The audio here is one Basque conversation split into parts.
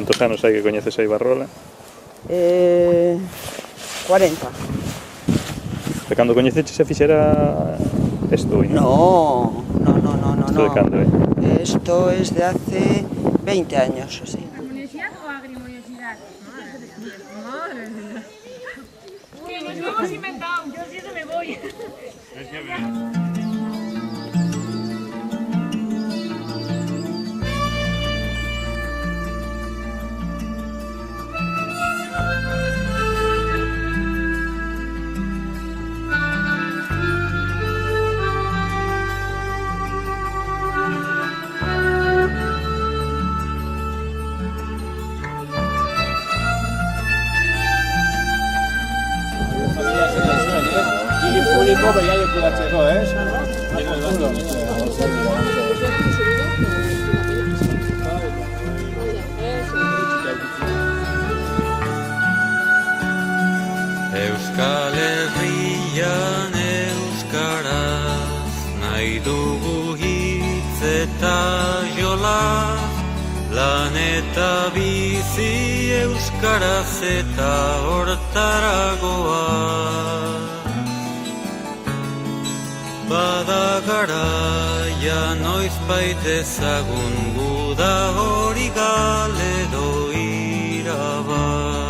Cantos anos hai que coñeces a Ibarrola? 40. De cando coñeceches se fixera isto, non? No. Isto de cando, Esto es de hace 20 años, así. ¿Armoniosidad o agrimoniosidad? Madre mía. Que nos lo hemos inventado, yo sí eso me voy. Euskal Herrian euskaraz nahi dugu hitz eta jolas, lan eta bizi euskaraz eta hortaragoa. Bada garaia noizbait ezagun guda hori galedo irabaz.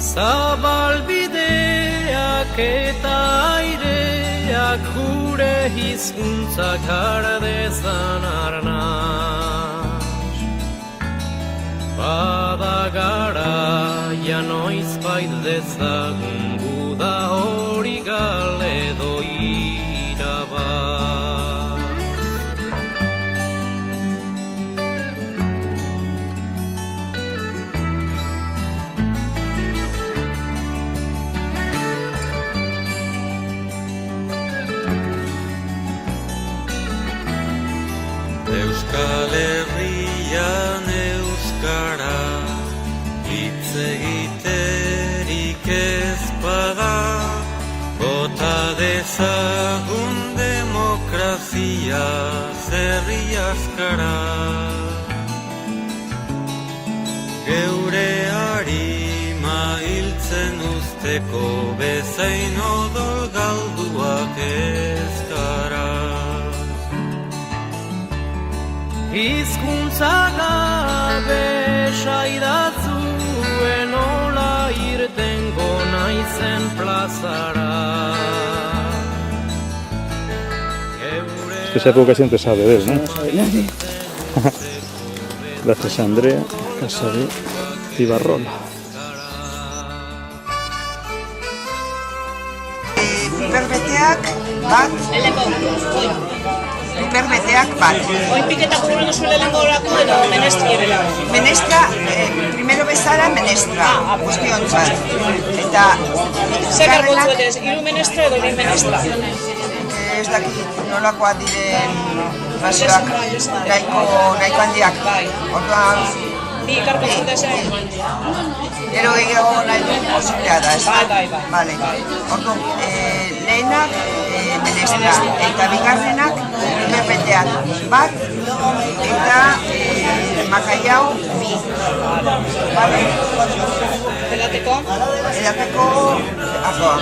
Zabalbideak eta aireak gure hizkuntzak har dezan arnaz. Bada garaia noizbait dezagun guda hori galedo irabaz. Euskal Herrian euskara hitz egiterik ez bada, bota dezagun demokrazia zerri askara. Geure harima hiltzen usteko bezain odol galduak ez gara. Hizkuntza gabe saidatzuen nola irtengo naizen plazara. Esa época siempre sabe de él, ¿no? Gracias a Andrea, casa de Ibarrola. Piperbeteak bat. Piperbeteak bat. Hoy piketa como no suele lengorako edo menestri bela. Menestra, primero bezala menestra, guztiontzat. Eta Zer garbotzuetez, hiru menestra edo bi menestra? ez dakit nolakoa diren razioak nahiko handiak. Orduan, Bi garbotzuetez gero gehiago nahi du posiblea da, ez da? Bai. Vale. Orduan, lehenak menestra eta bigarrenak piperbeteak bat eta makaiau bi. Vale? Edateko? Edateko atoa.